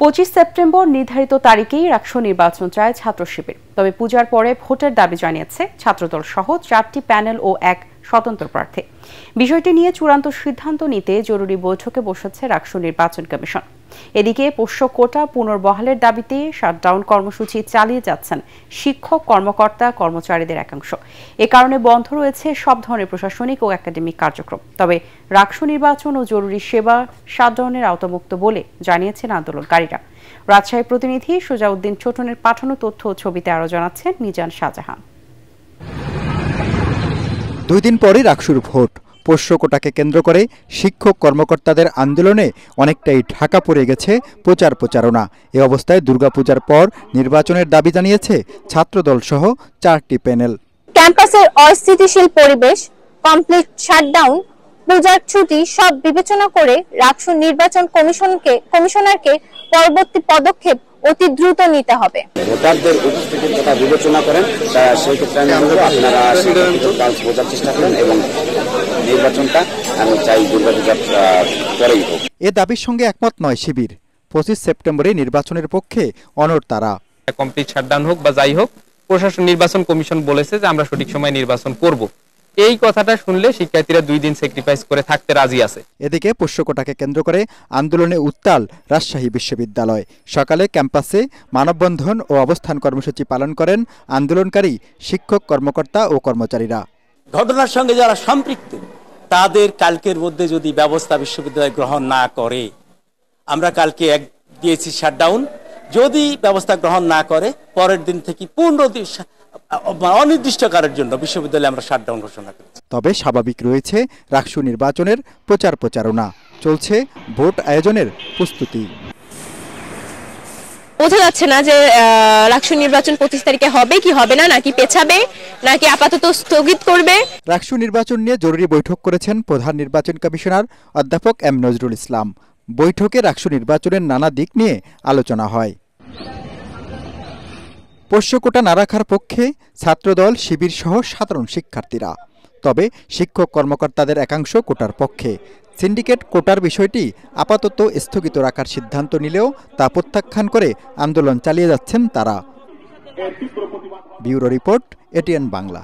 25 September নির্ধারিত তারিখেই রাকসু নির্বাচন চায় ছাত্র শিবির। তবে পূজার পরে ভোটের দাবি জানিয়েছে ছাত্রদল সহ 4টি প্যানেল ও এক স্বতন্ত্র প্রার্থী। বিষয়টি নিয়ে চূড়ান্ত সিদ্ধান্ত নিতে জরুরি বৈঠকে বসেছে রাকসু নির্বাচন কমিশন। এদিকে পোষ্য কোটা পুনর্বহালের দাবিতে শাটডাউন কর্মসূচি চালিয়ে যাচ্ছেন শিক্ষক, কর্মকর্তা, কর্মচারীদের একাংশ। এ কারণে বন্ধ রয়েছে সব ধরনের প্রশাসনিক ও একাডেমিক কার্যক্রম। তবে রাকসু নির্বাচন ও জরুরি সেবা শাটডাউনের আওতামুক্ত বলে জানিয়েছেন আন্দোলনকারীরা। রাজশাহী প্রতিনিধি সুজাউদ্দিন ছোটনের পাঠানো তথ্য ও ছবিতে আরও জানাচ্ছেন মিজান শাহজাহান। 2 দিন পরে রাকসুর ভোট। পোষ্য কোটাকে কেন্দ্র করে শিক্ষক কর্মকর্তাদের আন্দোলনে অনেকটাই ঢাকা পড়ে গেছে প্রচারণা। এ অবস্থায় দুর্গাপূজার পর নির্বাচনের দাবি জানিয়েছে ছাত্রদল সহ 4টি প্যানেল। ক্যাম্পাসের অস্থিতিশীল পরিবেশ, কমপ্লিট শাটডাউন, পূজার ছুটি সব বিবেচনা করে রাকসু নির্বাচন কমিশনারকে পরবর্তী পদক্ষেপ অতি দ্রুত নিতে হবে। ভোটারদের উপস্থিতির কথা বিবেচনা করেন, সেই ক্ষেত্রে আপনারা বোঝার চেষ্টা করেন এবং নির্বাচনটা আমি চাই দুর্গাপূজার পরেই হোক। এ দাবির সঙ্গে একমত নয় শিবির। 25 সেপ্টেম্বরে নির্বাচনের পক্ষে অনড় তারা। কমপ্লিট শাটডাউন হোক বা যাই হোক, প্রশাসন নির্বাচন কমিশন বলেছে যে আমরা সঠিক সময় নির্বাচন করব। এই কথাটা শুনলে শিক্ষার্থীরা 2 দিন স্যাক্রিফাইস করে থাকতে রাজি আছে। এদিকে পোষ্য কোটাকে কেন্দ্র করে আন্দোলনে উত্তাল রাজশাহী বিশ্ববিদ্যালয়। সকালে ক্যাম্পাসে মানববন্ধন ও অবস্থান কর্মসূচি পালন করেন আন্দোলনকারী শিক্ষক, কর্মকর্তা ও কর্মচারীরা। ঘটনার সঙ্গে যারা সম্পৃক্ত তাদের কালকের মধ্যে যদি ব্যবস্থা বিশ্ববিদ্যালয় গ্রহণ না করে, আমরা কালকে দিয়েছি শাটডাউন, যদি ব্যবস্থা গ্রহণ না করে পরের দিন থেকে অনির্দিষ্টকালের জন্য বিশ্ববিদ্যালয়ে আমরা শাটডাউন ঘোষণা করেছি। তবে স্বাভাবিক রয়েছে রাকসু নির্বাচনের প্রচারণা। চলছে ভোট আয়োজনের প্রস্তুতি। বোঝা যাচ্ছে না যে রাকসু নির্বাচন 25 তারিখে হবে কি হবে না, নাকি পেছাবে, নাকি আপাতত স্থগিত করবে। রাকসু নির্বাচন নিয়ে জরুরি বৈঠক করেছেন প্রধান নির্বাচন কমিশনার অধ্যাপক এম নজরুল ইসলাম। বৈঠকে রাকসু নির্বাচনের নানা দিক নিয়ে আলোচনা হয়। পোষ্য কোটা না রাখার পক্ষে ছাত্রদল, শিবির সহ সাধারণ শিক্ষার্থীরা। তবে শিক্ষক কর্মকর্তাদের একাংশ কোটার পক্ষে। সিন্ডিকেট কোটার বিষয়টি আপাতত স্থগিত রাখার সিদ্ধান্ত নিলেও তা প্রত্যাখ্যান করে আন্দোলন চালিয়ে যাচ্ছেন তারা। Bureau report, ATN Bangla.